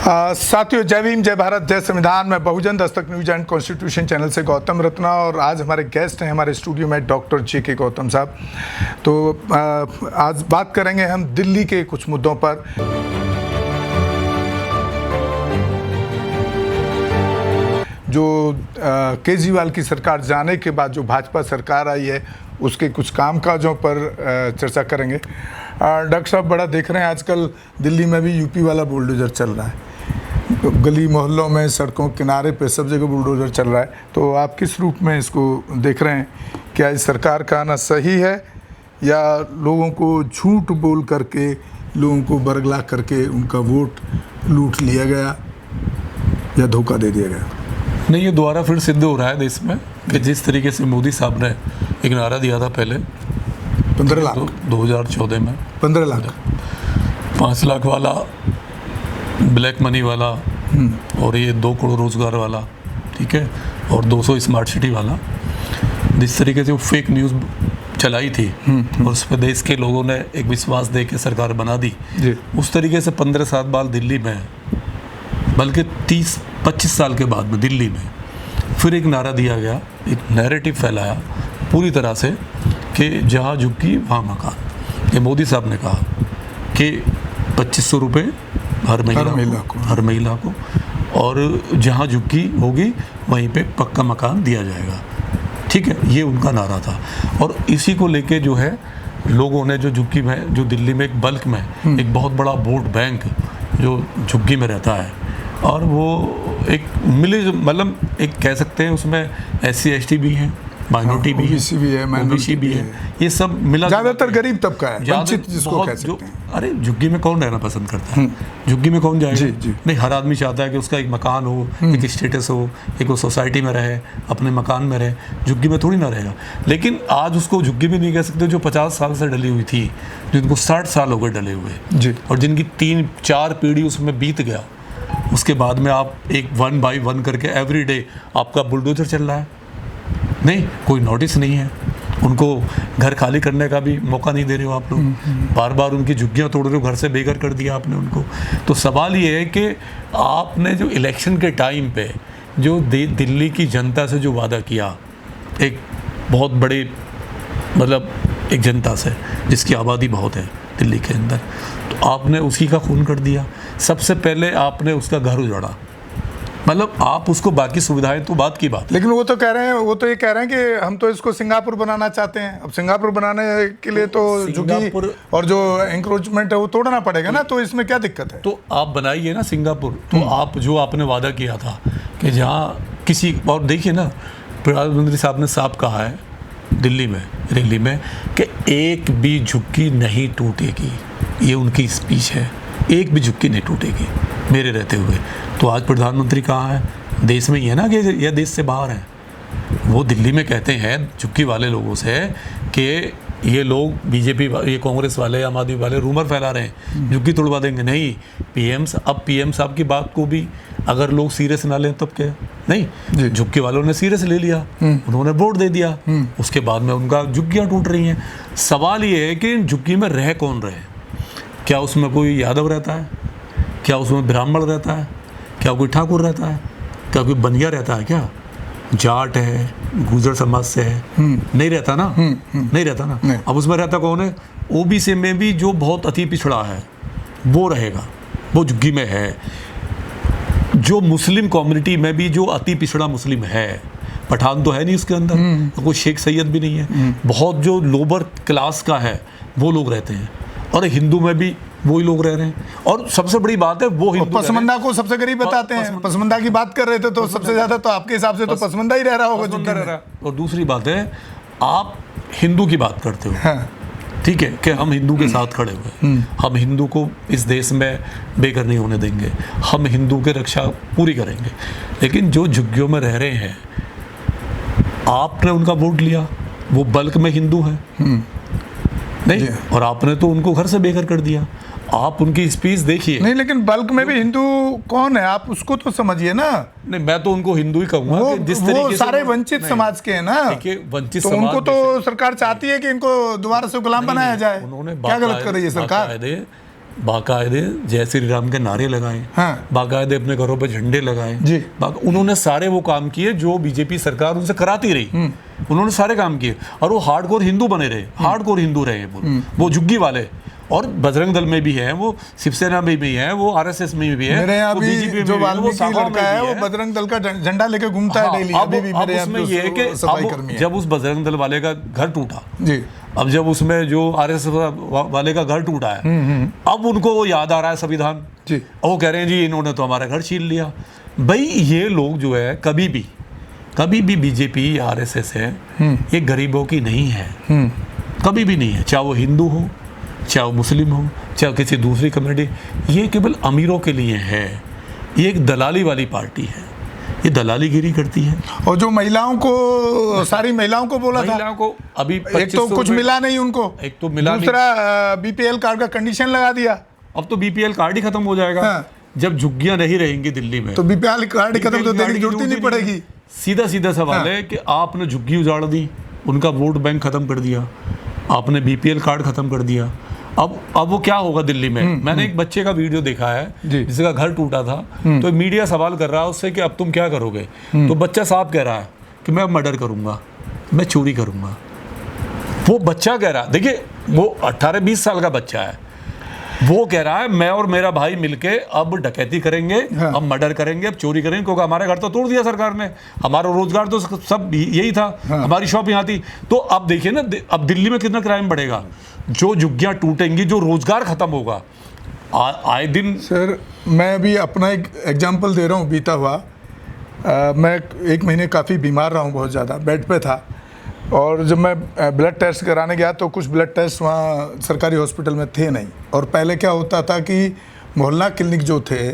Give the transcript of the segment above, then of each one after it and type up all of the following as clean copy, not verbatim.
साथियों, जय भीम, जय भारत, जय संविधान। मैं बहुजन Dastak news and constitution channel से गौतम रत्ना और आज हमारे गेस्ट हैं हमारे स्टूडियो में डॉक्टर जे.के. गौतम साहब। तो आज बात करेंगे हम दिल्ली के कुछ मुद्दों पर। जो केजरीवाल की सरकार जाने के बाद जो भाजपा सरकार आई है उसके कुछ कामकाजों पर चर्चा करेंगे। डॉक्टर साहब, बड़ा देख रहे हैं आजकल दिल्ली में भी यूपी वाला बुलडोजर चल रहा है, गली मोहल्लों में, सड़कों किनारे पे सब जगह बुलडोजर चल रहा है। तो आप किस रूप में इसको देख रहे हैं? क्या इस सरकार का आना सही है या लोगों को झूठ बोल करके, लोगों को बरगला करके उनका वोट लूट लिया गया या धोखा दे दिया गया? नहीं, ये दोबारा फिर सिद्ध हो रहा है देश में कि जिस तरीके से मोदी साहब ने एक नारा दिया था पहले 15 लाख 2014 में, 15 लाख 5 लाख वाला, ब्लैक मनी वाला और ये 2 करोड़ रोजगार वाला, ठीक है, और 200 स्मार्ट सिटी वाला, जिस तरीके से वो फेक न्यूज़ चलाई थी और उस पर देश के लोगों ने एक विश्वास दे के सरकार बना दी, उस तरीके से 15 साल बाद दिल्ली में, बल्कि 30-25 साल के बाद में दिल्ली में फिर एक नारा दिया गया, एक नैरेटिव फैलाया पूरी तरह से कि जहाँ झुग्गी वहाँ मकान। ये मोदी साहब ने कहा कि 2500 रुपये हर महिला को और जहाँ झुग्गी होगी वहीं पे पक्का मकान दिया जाएगा, ठीक है। ये उनका नारा था और इसी को लेके जो है लोगों ने जो झुग्गी में, जो दिल्ली में एक बल्क में एक बहुत बड़ा वोट बैंक जो झुग्गी में रहता है और वो एक मतलब एक कह सकते हैं उसमें SC ST भी हैं, माइनॉरिटी भी है, ओबीसी भी है, ये सब मिला, ज़्यादातर गरीब तबका है, वंचित जिसको कह सकते हैं। अरे झुग्गी में कौन रहना पसंद करता है? झुग्गी में कौन जाएगा? जी। नहीं, हर आदमी चाहता है कि उसका एक मकान हो, एक स्टेटस हो, एक वो सोसाइटी में रहे, अपने मकान में रहे, झुग्गी में थोड़ी ना रहेगा। लेकिन आज उसको झुग्गी भी नहीं कह सकते जो 50 साल से डली हुई थी, जिनको 60 साल हो गए डले हुए और जिनकी 3-4 पीढ़ी उसमें बीत गया। उसके बाद में आप एक 1 by 1 करके एवरीडे आपका बुलडोजर चल रहा है, नहीं कोई नोटिस नहीं है, उनको घर खाली करने का भी मौका नहीं दे रहे हो आप लोग, बार बार उनकी झुग्गियाँ तोड़ रहे हो, घर से बेघर कर दिया आपने उनको। तो सवाल ये है कि आपने जो इलेक्शन के टाइम पे जो दिल्ली की जनता से जो वादा किया, एक बहुत बड़े मतलब एक जनता से जिसकी आबादी बहुत है दिल्ली के अंदर, तो आपने उसी का खून कर दिया। सबसे पहले आपने उसका घर उजाड़ा, मतलब आप उसको बाकी सुविधाएं तो बात की बात। लेकिन वो तो कह रहे हैं, वो तो ये कह रहे हैं कि हम तो इसको सिंगापुर बनाना चाहते हैं। अब सिंगापुर बनाने के लिए तो झुग्गी और जो एंक्रोचमेंट है वो तोड़ना पड़ेगा ना, तो इसमें क्या दिक्कत है? तो आप बनाइए ना सिंगापुर, तो आप जो आपने वादा किया था कि जहाँ किसी, और देखिए ना प्रधानमंत्री साहब ने साफ कहा है दिल्ली में रैली में कि एक भी झुग्गी नहीं टूटेगी, ये उनकी स्पीच है, एक भी झुग्गी नहीं टूटेगी मेरे रहते हुए। तो आज प्रधानमंत्री कहाँ है? देश में ही है ना कि यह देश से बाहर है? वो दिल्ली में कहते हैं झुग्गी वाले लोगों से कि ये लोग बीजेपी, ये कांग्रेस वाले, आम आदमी वाले रूमर फैला रहे हैं झुग्गी तोड़वा देंगे। नहीं, अब पीएम साहब की बात को भी अगर लोग सीरियस ना लें तब क्या? नहीं, झुग्गी वालों ने सीरियस ले लिया, उन्होंने वोट दे दिया, उसके बाद में उनका झुग्गियाँ टूट रही हैं। सवाल ये है कि झुग्गी में रह कौन रहे? क्या उसमें कोई यादव रहता है? क्या उसमें ब्राह्मण रहता है? क्या कोई ठाकुर रहता है? क्या कोई बनिया रहता है? क्या जाट है, गुर्जर समाज से है? नहीं रहता ना, नहीं रहता ना। अब उसमें रहता कौन है? ओबीसी में भी जो बहुत अति पिछड़ा है वो रहेगा, वो झुग्गी में है। जो मुस्लिम कम्युनिटी में भी जो अति पिछड़ा मुस्लिम है, पठान तो है नहीं उसके अंदर, कोई शेख सैयद भी नहीं है, बहुत जो लोअर क्लास का है वो लोग रहते हैं, और हिंदू में भी वही लोग रह रहे हैं। और सबसे बड़ी बात है वो हिंदू, पसमंदा को सबसे गरीब बताते हैं। पसमंदा की बात कर रहे थे तो सबसे ज्यादा तो आपके हिसाब से तो पसमंदा ही रह रहा होगा, झुग्गी रह रहा। और दूसरी बात है, आप हिंदू की बात करते हो, हाँ। ठीक है, कि हम हिंदू के साथ खड़े हुए, हम हिंदू को इस देश में बेघर नहीं होने देंगे, हम हिंदू की रक्षा पूरी करेंगे। लेकिन जो झुग्गियों में रह रहे हैं, आपने उनका वोट लिया, वो बल्क में हिंदू हैं, नहीं, और आपने तो उनको घर से बेघर कर दिया। आप उनकी स्पीच देखिए। नहीं, लेकिन बल्क में भी हिंदू कौन है आप उसको तो समझिए ना। नहीं, मैं तो उनको हिंदू ही कहूंगा। वो, जिस तरीके से सारे वंचित समाज के हैं ना, वंचित तो उनको तो सरकार चाहती है कि इनको दोबारा से गुलाम बनाया जाए। उन्होंने क्या गलत कर रही है सरकार? बाकायदे जय श्री राम के नारे लगाए, हाँ। बाकायदे अपने घरों पे झंडे लगाए जी। उन्होंने सारे वो काम किए जो बीजेपी सरकार उनसे कराती रही। उन्होंने सारे काम किए और वो हार्डकोर हिंदू बने रहे, हार्डकोर हिंदू रहे वो झुग्गी वाले। और बजरंग दल में भी है, वो शिवसेना में भी है, वो आरएसएस में भी है, मेरे यहाँ वो भी बीजेपी जो में भी है, वो वाल्मीकि सपा में लड़का है भी वो बजरंग दल का झंडा लेके घूमता है डेली। अभी भी मेरे यहाँ उसमें ये है कि सफाई कर्मी है। जब उस बजरंग दल वाले का घर टूटा, जी, अब जब उसमें जो आरएसएस वाले का घर टूटा है, अब उनको वो याद आ रहा है संविधान जी। वो कह रहे हैं जी इन्होंने तो हमारा घर छीन लिया। भाई ये लोग जो है कभी भी बीजेपी या आरएसएस है, ये गरीबों की नहीं है, कभी भी नहीं है। चाहे वो हिंदू हो, चाहे वो मुस्लिम हो, चाहे किसी दूसरी कम्युनिटी, ये केवल अमीरों के लिए है। ये एक दलाली वाली पार्टी है, ये दलालीगिरी करती है। और जो महिलाओं को, सारी महिलाओं को बोला था, महिलाओं को अभी एक तो कुछ मिला नहीं उनको, एक तो मिला नहीं, दूसरा बीपीएल कार्ड का कंडीशन लगा दिया। अब तो बीपीएल कार्ड ही खत्म हो जाएगा। हाँ। जब झुग्गियां नहीं रहेंगी दिल्ली में तो बीपीएल कार्ड ही खत्म, तो देने की जरूरत ही नहीं पड़ेगी। सीधा सवाल है कि आपने झुग्गी उजाड़ दी, उनका वोट बैंक खत्म कर दिया, आपने बीपीएल कार्ड खत्म कर दिया। अब वो क्या होगा दिल्ली में? मैंने एक बच्चे का वीडियो देखा है जिसका घर टूटा था, तो मीडिया सवाल कर रहा है उससे कि अब तुम क्या करोगे? तो बच्चा साफ कह रहा है कि मैं मर्डर करूंगा, मैं चोरी करूंगा। वो बच्चा कह रहा है, देखिए वो 18-20 साल का बच्चा है, वो कह रहा है मैं और मेरा भाई मिलके अब डकैती करेंगे, हाँ। अब मर्डर करेंगे, अब चोरी करेंगे, क्योंकि हमारे घर तो तोड़ दिया सरकार ने, हमारा रोजगार तो सब यही था, हाँ। हमारी शॉप यहाँ थी। तो अब देखिए ना, अब दिल्ली में कितना क्राइम बढ़ेगा, जो झुग्गियां टूटेंगी, जो रोजगार खत्म होगा आए दिन। सर मैं अभी अपना एक एग्जांपल दे रहा हूँ बीता हुआ। मैं 1 महीने काफ़ी बीमार रहा हूँ, बहुत ज़्यादा बेड पे था, और जब मैं ब्लड टेस्ट कराने गया तो कुछ ब्लड टेस्ट वहाँ सरकारी हॉस्पिटल में थे नहीं। और पहले क्या होता था कि मोहल्ला क्लिनिक जो थे,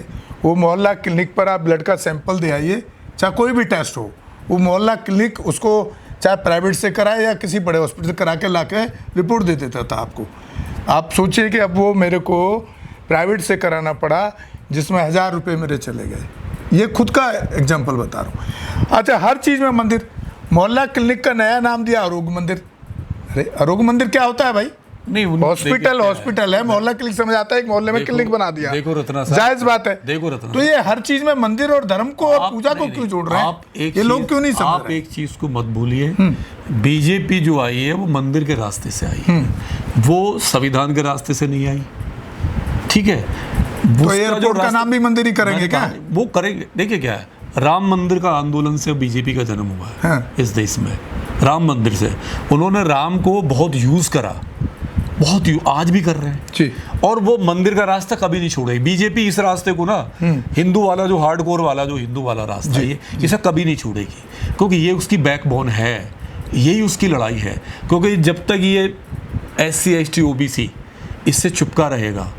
वो मोहल्ला क्लिनिक पर आप ब्लड का सैंपल दे आइए, चाहे कोई भी टेस्ट हो, वो मोहल्ला क्लिनिक उसको चाहे प्राइवेट से कराए या किसी बड़े हॉस्पिटल से करा के ला के रिपोर्ट दे देता था आपको। आप सोचिए कि अब वो मेरे को प्राइवेट से कराना पड़ा, जिसमें 1000 रुपये मेरे चले गए। ये खुद का एग्जाम्पल बता रहा हूँ। अच्छा, हर चीज़ में मंदिर, मोहल्ला क्लिनिक का नया नाम दिया आरोग्य मंदिर। अरे आरोग्य मंदिर क्या होता है भाई? नहीं, हॉस्पिटल है, मोहल्ला क्लिनिक समझ आता है, एक मोहल्ले में क्लिनिक बना दिया, देखो रत्ना साहब, जायज बात है। देखो रत्ना, तो ये हर चीज में मंदिर और धर्म को और पूजा को क्यों जोड़ रहे हैं? ये लोग क्यों नहीं समझ आप रहे? एक चीज को मत भूलिए, बीजेपी जो आई है वो मंदिर के रास्ते से आई है, वो संविधान के रास्ते से नहीं आई, ठीक है? तो एयरपोर्ट का नाम भी मंदिर ही करेंगे क्या? वो करेंगे। देखिए क्या है, राम मंदिर का आंदोलन से बीजेपी का जन्म हुआ है। हाँ। इस देश में राम मंदिर से उन्होंने राम को बहुत यूज करा, बहुत आज भी कर रहे हैं जी। और वो मंदिर का रास्ता कभी नहीं छोड़ेगी बीजेपी। इस रास्ते को ना, हिंदू वाला जो हार्डकोर वाला जो हिंदू वाला रास्ता है, इसे कभी नहीं छोड़ेगी, क्योंकि ये उसकी बैकबोन है, यही उसकी लड़ाई है। क्योंकि जब तक ये SC ST OBC इससे चुपका रहेगा,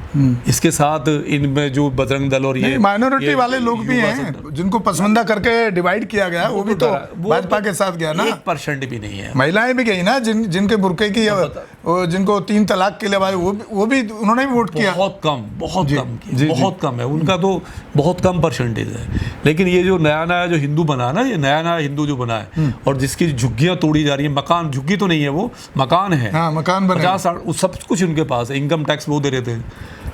इसके साथ इनमें जो बजरंग दल और ये माइनॉरिटी वाले लोग भी हैं जिनको पसंदीदा करके डिवाइड किया गया, वो भी तो भाजपा के साथ गया ना। 1% भी नहीं है। महिलाएं भी गई ना, जिनके बुर्के की, जिनको 3 तलाक के लिए वो भी उन्होंने भी वोट किया। बहुत कम है उनका, तो बहुत कम परसेंटेज है। लेकिन ये जो नया जो हिंदू बना ना, ये नया हिंदू जो बना है और जिसकी झुग्गियां तोड़ी जा रही है, मकान, झुग्गी तो नहीं है, वो मकान है, हाँ, मकान बने, 50-60 सब कुछ उनके पास है, इनकम टैक्स वो दे रहे थे,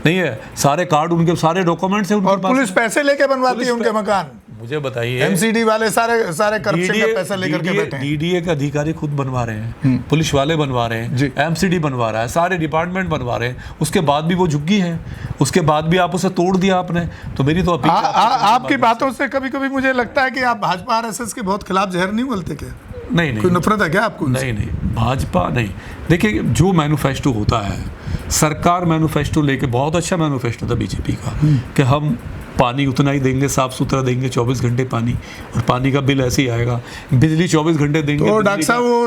नहीं है, सारे कार्ड उनके, सारे डॉक्यूमेंट्स हैं उनके और पास। पुलिस पैसे लेके बनवाती है उनके मकान। मुझे बताइए, MCD वाले सारे करप्शन का पैसा लेकर के बैठे हैं। DDA के अधिकारी खुद बनवा रहे हैं, पुलिस वाले बनवा रहे हैं, MCD बनवा रहा है, सारे डिपार्टमेंट बनवा रहे हैं, उसके बाद भी वो झुग्गी है, उसके बाद भी आप उसे तोड़ दिया आपने। तो मेरी तो अपील आपकी बातों से कभी कभी मुझे लगता है कि आप भाजपा RSS के बहुत खिलाफ जहर नहीं बोलते क्या? नहीं, कोई नफरत है क्या आपको? नहीं, भाजपा नहीं। देखिए, जो मैनिफेस्टो होता है, सरकार मैनिफेस्टो लेके, बहुत अच्छा मैनिफेस्टो था बीजेपी का कि हम पानी उतना ही देंगे, साफ सुथरा देंगे, 24 घंटे पानी, और पानी का बिल ऐसे ही आएगा, बिजली 24 घंटे देंगे। तो डॉक्टर साहब, वो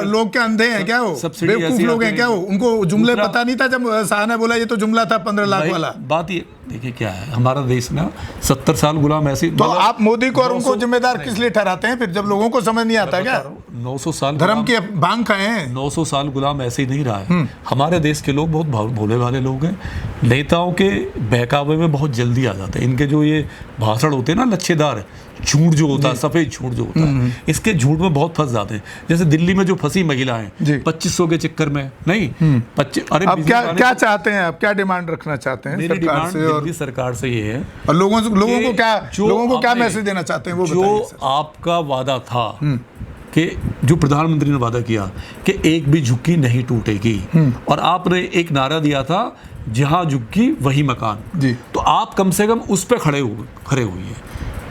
लोग क्या अंधे हैं क्या? वो बेवकूफ लोग हैं क्या? वो उनको जुमले पता नहीं था जब शाह ने बोला ये तो जुमला था 15 लाख वाला? बात ये देखिए क्या है, हमारा देश ना 70 साल गुलाम ऐसी, तो आप मोदी को और उनको जिम्मेदार किस लिए ठहराते हैं फिर, जब लोगों को समझ नहीं आता क्या? 900 साल धर्म की भांग खाए हैं। 900 साल गुलाम ऐसे ही नहीं रहा है। हमारे देश के लोग बहुत भोले भाले लोग हैं। नेताओं के बहकावे में बहुत जल्दी आ जाते हैं। इनके जो ये भाषण होते हैं ना लच्छेदार, झूठ जो होता है, सफेद झूठ जो होता है, इसके झूठ में बहुत फंस जाते हैं। जैसे दिल्ली में जो फंसी महिलाएं 2500 के चक्कर में नहीं 25, अरे अब क्या चाहते हैं, आप क्या डिमांड रखना चाहते हैं? मेरी डिमांड दिल्ली सरकार से ये है, और लोगों को क्या मैसेज देना चाहते हैं वो जो बताइए सर। आपका वादा था कि जो प्रधानमंत्री ने वादा किया कि एक भी झुग्गी नहीं टूटेगी, और आपने एक नारा दिया था जहां झुग्गी वही मकान जी, तो आप कम से कम उस पर खड़े हुए हैं।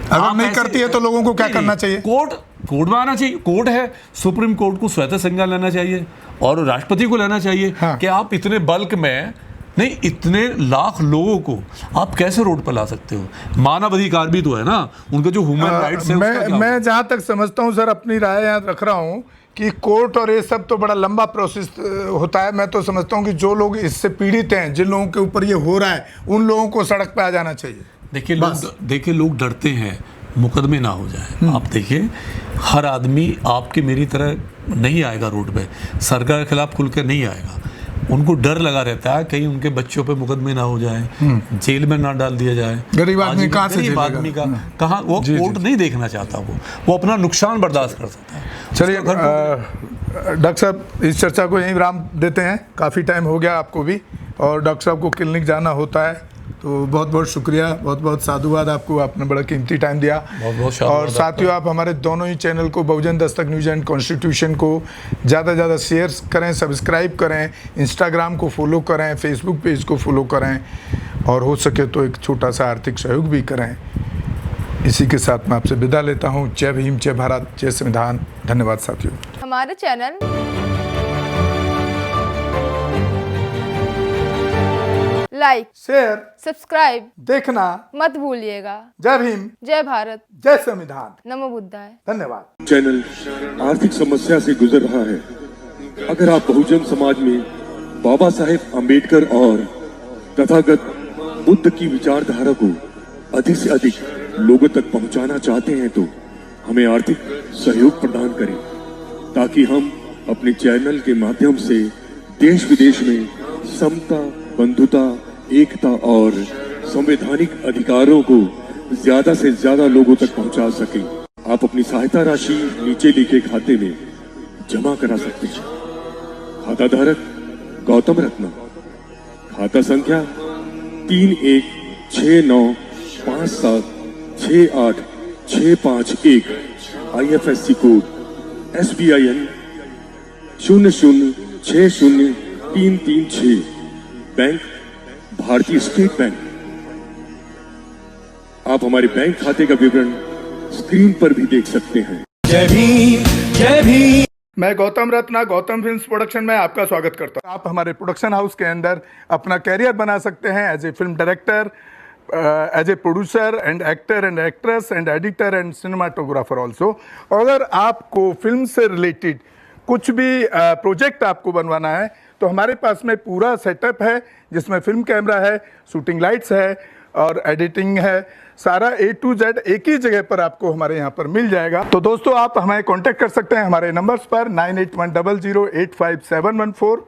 अगर नहीं करती है तो लोगों को क्या करना चाहिए? कोर्ट में आना चाहिए। कोर्ट है, सुप्रीम कोर्ट को स्वतः संज्ञान लेना चाहिए और राष्ट्रपति को लेना चाहिए। हाँ। कि आप इतने बल्क में नहीं, इतने लाख लोगों को आप कैसे रोड पर ला सकते हो? मानव अधिकार भी तो है ना, उनके जो ह्यूमन राइट्स है। मैं जहां तक समझता हूं सर, अपनी राय यहाँ रख रहा हूं कि कोर्ट और ये सब तो बड़ा लंबा प्रोसेस होता है। मैं तो समझता हूं कि जो लोग इससे पीड़ित हैं, जिन लोगों के ऊपर ये हो रहा है, उन लोगों को सड़क पे आ जाना चाहिए। देखिए लोग डरते हैं मुकदमे ना हो जाए। आप देखिए हर आदमी आपकी मेरी तरह नहीं आएगा रोड पे, सरकार के खिलाफ खुल के नहीं आएगा। उनको डर लगा रहता है कहीं उनके बच्चों पे मुकदमे ना हो जाए, जेल में ना डाल दिया जाए। गरीब आदमी कहाँ से गरीब आदमी का कहाँ, वो कोर्ट नहीं देखना चाहता, वो अपना नुकसान बर्दाश्त कर सकता है। चलिए डॉक्टर साहब, इस चर्चा को यहीं विराम देते हैं। काफ़ी टाइम हो गया आपको भी, और डॉक्टर साहब को क्लिनिक जाना होता है, तो बहुत बहुत शुक्रिया, बहुत बहुत साधुवाद आपको, आपने बड़ा कीमती टाइम दिया। और साथियों, आप हमारे दोनों ही चैनल को, बहुजन दस्तक न्यूज़ एंड कॉन्स्टिट्यूशन को ज़्यादा से ज़्यादा शेयर करें, सब्सक्राइब करें, इंस्टाग्राम को फॉलो करें, फेसबुक पेज को फॉलो करें, और हो सके तो एक छोटा सा आर्थिक सहयोग भी करें। इसी के साथ मैं आपसे विदा लेता हूँ। जय भीम, जय भारत, जय संविधान। धन्यवाद साथियों। हमारे चैनल लाइक, शेयर, सब्सक्राइब देखना मत भूलिएगा। जय भीम, जय भारत, जय संविधान। नमो बुद्धाय। धन्यवाद। चैनल आर्थिक समस्या से गुजर रहा है। अगर आप बहुजन समाज में बाबा साहेब अम्बेडकर और तथागत बुद्ध की विचारधारा को अधिक से अधिक लोगों तक पहुंचाना चाहते हैं तो हमें आर्थिक सहयोग प्रदान करें, ताकि हम अपने चैनल के माध्यम से देश विदेश में समता, बंधुता, एकता और संवैधानिक अधिकारों को ज्यादा से ज्यादा लोगों तक पहुंचा सकें। आप अपनी सहायता राशि नीचे लिखे खाते में जमा करा सकते हैं। खाता धारक गौतम रत्ना, खाता संख्या 3169576865 IFSC कोड SBIN 0060336, बैंक भारतीय स्टेट बैंक। आप हमारे बैंक खाते का विवरण स्क्रीन पर भी देख सकते हैं। जय भीम, जय भीम। मैं गौतम रत्ना, गौतम फिल्म्स प्रोडक्शन में आपका स्वागत करता हूं। आप हमारे प्रोडक्शन हाउस के अंदर अपना कैरियर बना सकते हैं as a film director, as a producer and actor and actress and editor and cinematographer also. अगर आपको फिल्म से रिलेटेड कुछ भी प्रोजेक्ट आपको बनवाना है तो हमारे पास में पूरा सेटअप है, जिसमें फिल्म कैमरा है, शूटिंग लाइट्स है और एडिटिंग है। सारा A to Z एक ही जगह पर आपको हमारे यहाँ पर मिल जाएगा। तो दोस्तों, आप हमें कांटेक्ट कर सकते हैं हमारे नंबर्स पर 9810085714।